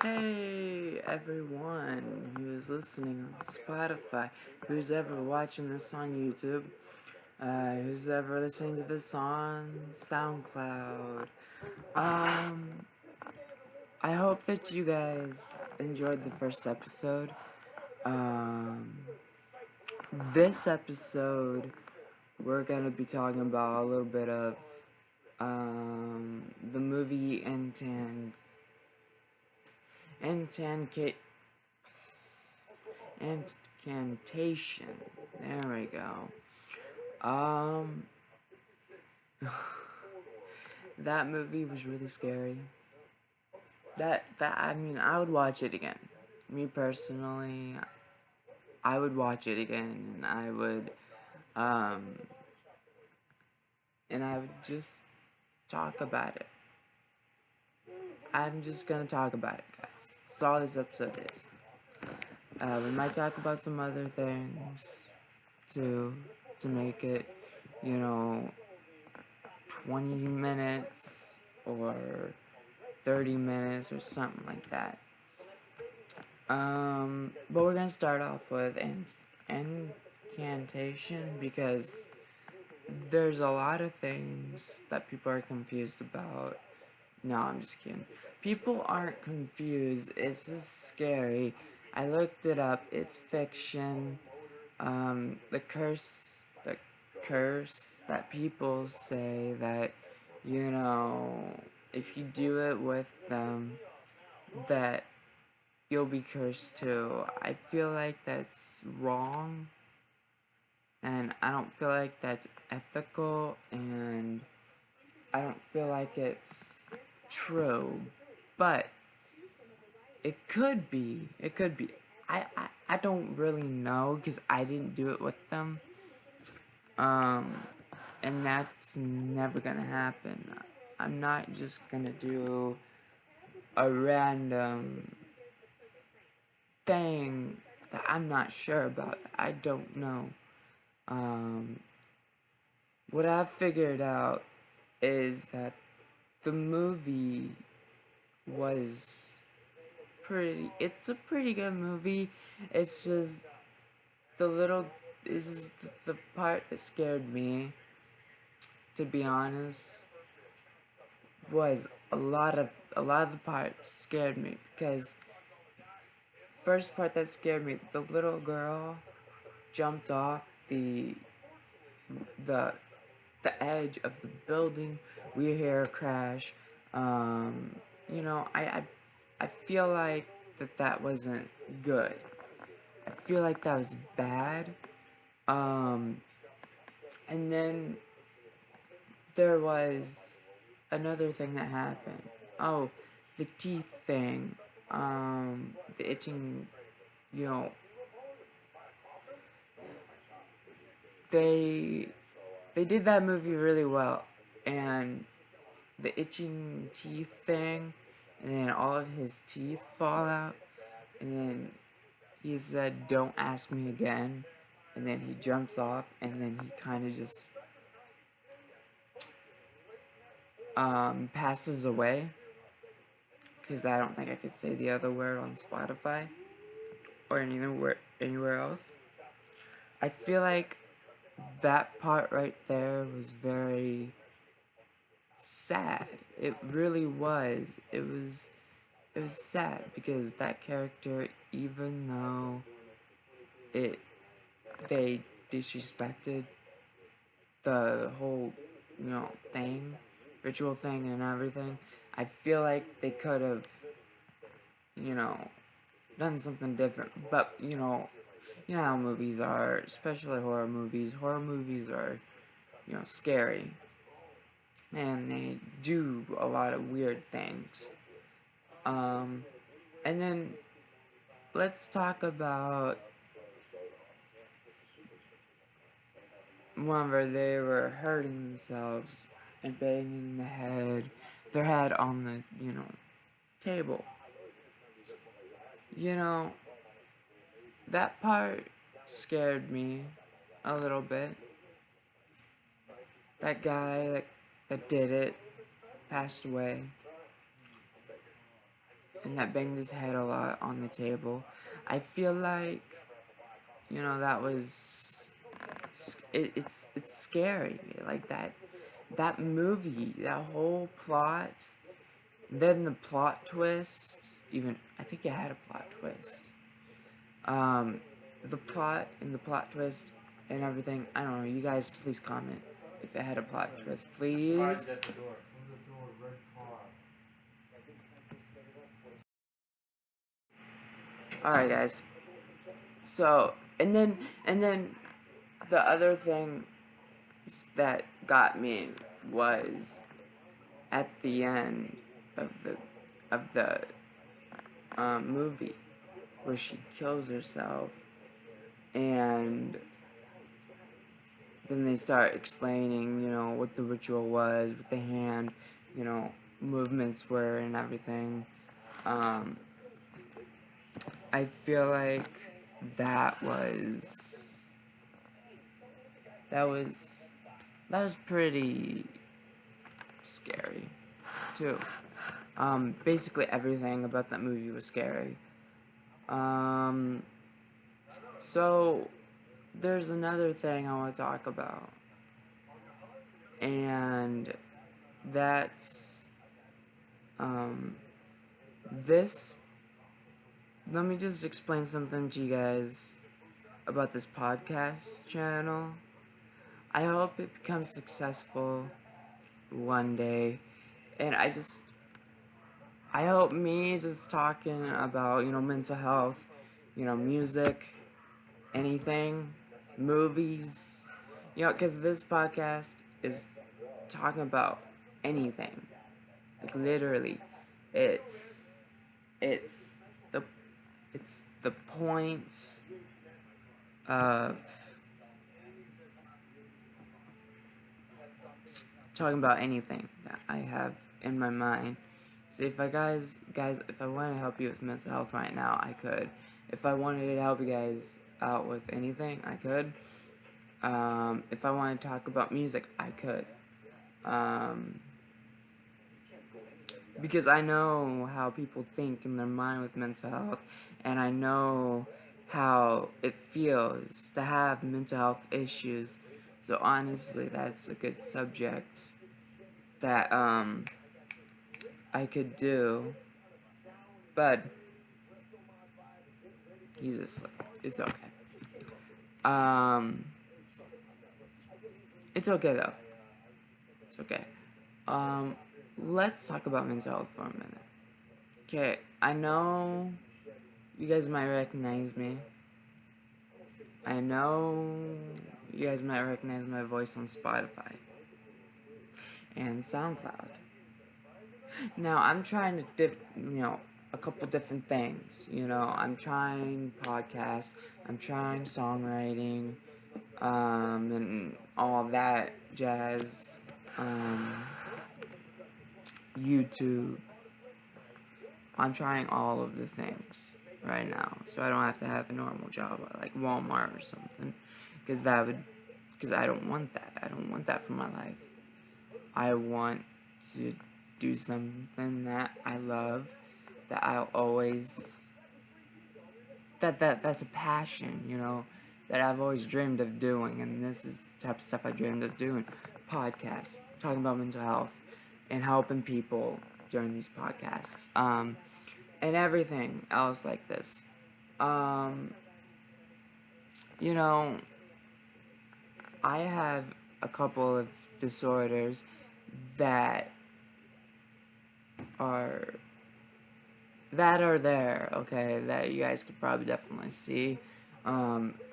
Hey everyone who's listening on Spotify, who's ever watching this on YouTube, who's ever listening to this on SoundCloud. Um, I hope that you guys enjoyed the first episode. Um, this episode, we're gonna be talking about a little bit of the movie Incantation. Incantation. There we go. Um, that movie was really scary. I mean, I would watch it again. Me personally, I would watch it again, um, and I would just talk about it. I'm just gonna talk about it, guys. That's all this episode is. We might talk about some other things too, to make it, you know, 20 minutes or 30 minutes or something like that. But we're gonna start off with Incantation because there's a lot of things that people are confused about. No, I'm just kidding. People aren't confused, it's just scary. I looked it up, it's fiction. The curse that people say that, you know, if you do it with them, that you'll be cursed too. I feel like that's wrong, and I don't feel like that's ethical, and I don't feel like it's true, but it could be. It could be. I don't really know because I didn't do it with them. Um, and that's never gonna happen. I'm not just gonna do a random thing that I'm not sure about, that I don't know. Um, what I've figured out is that the movie was it's a pretty good movie. It's just the little, this is the part that scared me, to be honest, was a lot of the parts scared me because first part that scared me, the little girl jumped off the the edge of the building. We hear a crash. Um, I feel like that wasn't good. I feel like that was bad. Um, and then there was another thing that happened. Oh, the teeth thing. The itching. You know, they they did that movie really well, and the itching teeth thing, and then all of his teeth fall out, and then he said, "Don't ask me again," and then he jumps off, and then he kind of just passes away, because I don't think I could say the other word on Spotify or anywhere else. I feel like that part right there was very sad. It really was. It was sad because that character, even though it they disrespected the whole, thing, ritual thing and everything, I feel like they could have, you know, done something different. But, you know how movies are, especially horror movies. Horror movies are, scary. And they do a lot of weird things. Um, and then let's talk about one where they were hurting themselves and banging their head on the, table. You know, that part scared me a little bit. That guy that did it passed away. and that banged his head a lot on the table. I feel like, that was, it's scary. Like that movie, that whole plot, then the plot twist, even, I think it had a plot twist. The plot and the plot twist and everything, I don't know, you guys please comment if it had a plot twist, please. Alright guys, so, and then the other thing that got me was at the end of the movie where she kills herself, and then they start explaining, what the ritual was, what the hand, movements were and everything. I feel like that was that was that was pretty scary too. Basically everything about that movie was scary. So there's another thing I want to talk about, and that's this. Let me just explain something to you guys about this podcast channel. I hope it becomes successful one day, and I hope me just talking about, mental health, music, anything, movies, because this podcast is talking about anything. Like, literally, it's, it's the, it's the point of talking about anything that I have in my mind. So if I guys, if I want to help you with mental health right now, I could. If I wanted to help you guys out with anything, I could. If I want to talk about music, I could. Because I know how people think in their mind with mental health, and I know how it feels to have mental health issues. So honestly, that's a good subject that I could do. But he's asleep. It's okay. Um it's okay though. It's okay. Let's talk about mental health for a minute. Okay, I know you guys might recognize me. I know you guys might recognize my voice on Spotify and SoundCloud. Now, I'm trying to a couple different things. I'm trying podcast, I'm trying songwriting, and all that jazz, YouTube. I'm trying all of the things right now, so I don't have to have a normal job like Walmart or something, because I don't want that. I don't want that for my life. I want to do something that I love, that I'll always, that's a passion, that I've always dreamed of doing, and this is the type of stuff I dreamed of doing. Podcasts, talking about mental health, and helping people during these podcasts, and everything else like this. You know, I have a couple of disorders that are there, okay, that you guys could probably definitely see.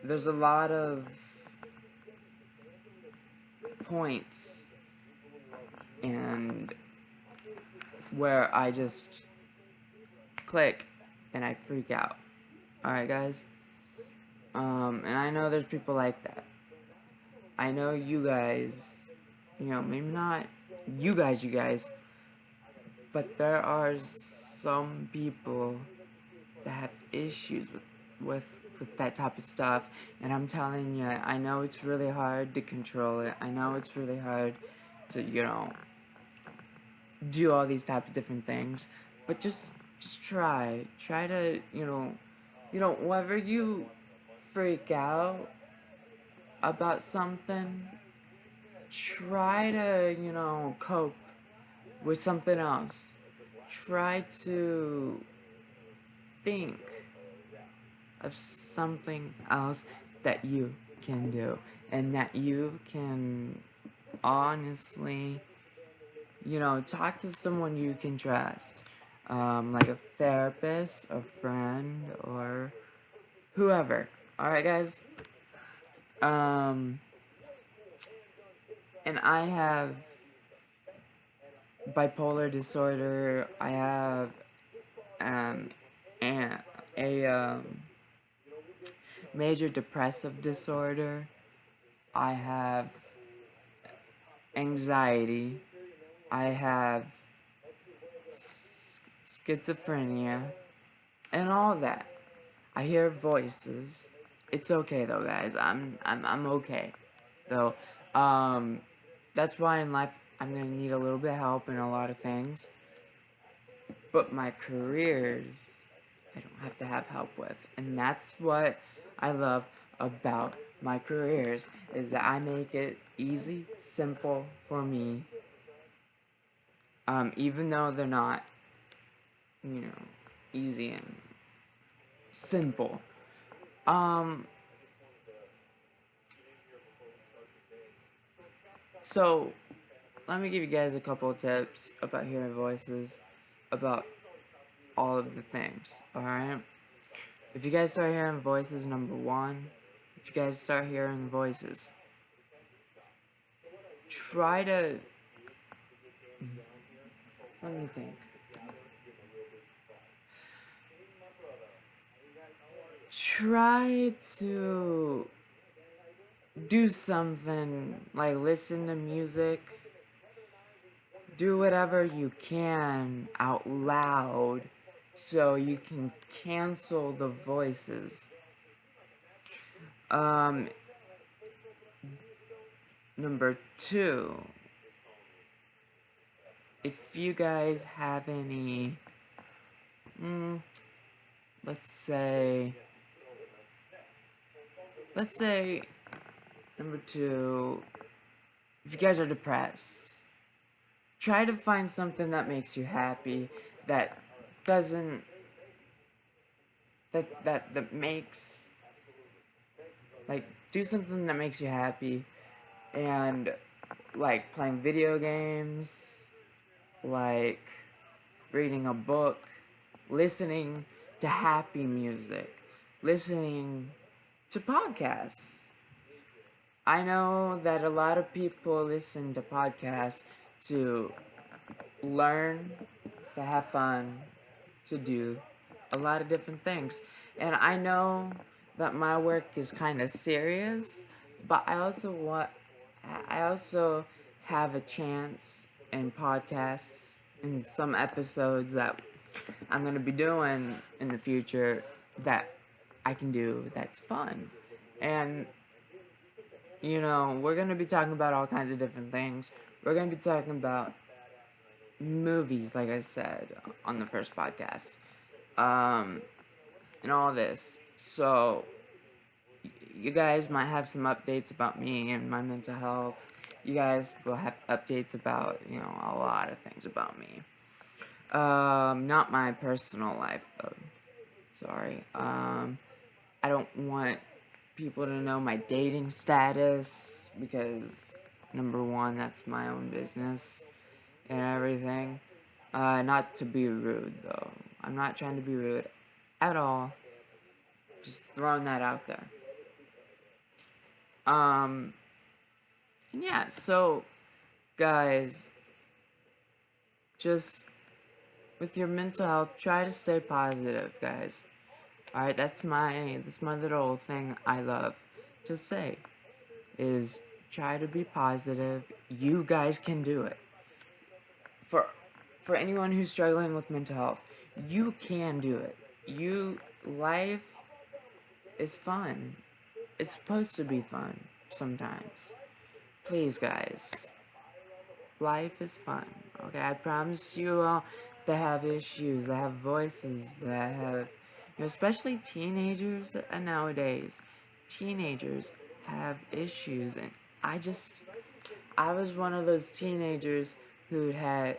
There's a lot of points and where I just click and I freak out. Alright guys? And I know there's people like that. I know you guys, maybe not you guys, but there are some people that have issues with that type of stuff, and I'm telling you, I know it's really hard to control it. I know it's really hard to, do all these type of different things, but just just try to, whenever you freak out about something, try to, cope with something else. Try to think of something else that you can do and that you can honestly, talk to someone you can trust, like a therapist, a friend, or whoever. All right, guys. Um, and I have bipolar disorder. I have um, a major depressive disorder. I have anxiety. I have schizophrenia and all that. I hear voices. It's okay though, guys. I'm okay though. Um, that's why in life I'm gonna need a little bit of help in a lot of things. But my careers, I don't have to have help with, and that's what I love about my careers is that I make it easy, simple for me. Even though they're not, easy and simple. Um, so let me give you guys a couple of tips about hearing voices, about all of the things, alright? If you guys start hearing voices, number one, if you guys start hearing voices, try to, let me think. Try to do something, like listen to music, do whatever you can out loud so you can cancel the voices. Number two, if you guys have any, let's say, number two, if you guys are depressed, try to find something that makes you happy, that doesn't, that makes, like, do something that makes you happy, and, like, playing video games, like, reading a book, listening to happy music, listening to podcasts. I know that a lot of people listen to podcasts to learn, to have fun, to do a lot of different things. And I know that my work is kind of serious, but I also have a chance in podcasts in some episodes that I'm going to be doing in the future that I can do that's fun. And we're going to be talking about all kinds of different things. We're going to be talking about movies, like I said on the first podcast, and all this. So, you guys might have some updates about me and my mental health. You guys will have updates about, a lot of things about me. Not my personal life, though. Sorry. I don't want people to know my dating status because, number one, that's my own business and everything. Not to be rude, though. I'm not trying to be rude at all. Just throwing that out there. And yeah, so, guys, just with your mental health, try to stay positive, guys. Alright, that's my little thing I love to say, is try to be positive. You guys can do it. For anyone who's struggling with mental health, you can do it. Life is fun. It's supposed to be fun sometimes. Please, guys. Life is fun. Okay, I promise you all that have issues, that have voices, that have, especially teenagers nowadays. Teenagers have issues, and I was one of those teenagers who had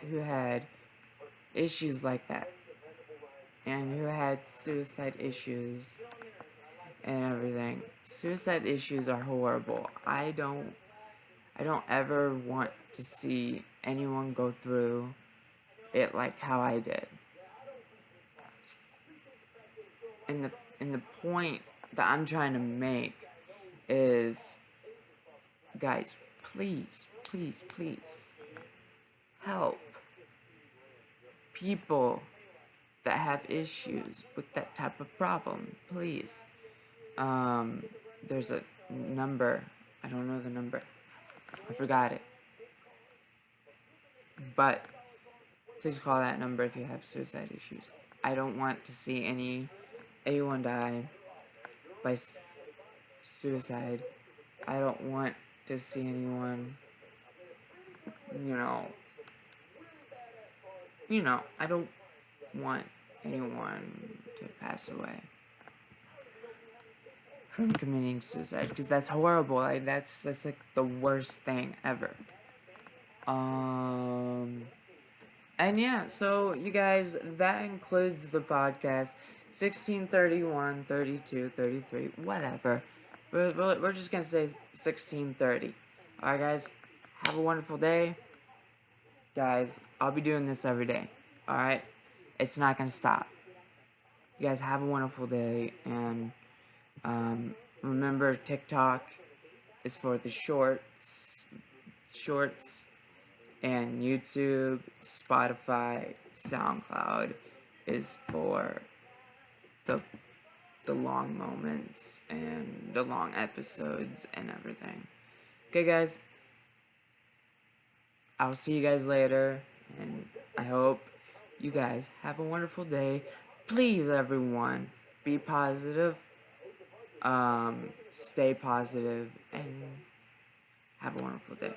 issues like that, and who had suicide issues and everything. Suicide issues are horrible. I don't ever want to see anyone go through it like how I did. And the point that I'm trying to make is, guys, please, please, please help people that have issues with that type of problem. Please. There's a number. I don't know the number. I forgot it. But please call that number if you have suicide issues. I don't want to see anyone die by suicide. I don't want to see anyone, I don't want anyone to pass away from committing suicide, because that's horrible. Like, that's like the worst thing ever. And yeah, so you guys, that includes the podcast. 16, 31, 32, 33, whatever. We're just gonna say 1630. Alright, guys, have a wonderful day. Guys, I'll be doing this every day. Alright? It's not gonna stop. You guys have a wonderful day, and remember, TikTok is for the shorts, and YouTube, Spotify, SoundCloud is for the long moments and the long episodes and everything. Okay, guys, I'll see you guys later, and I hope you guys have a wonderful day. Please, everyone, be positive, stay positive, and have a wonderful day.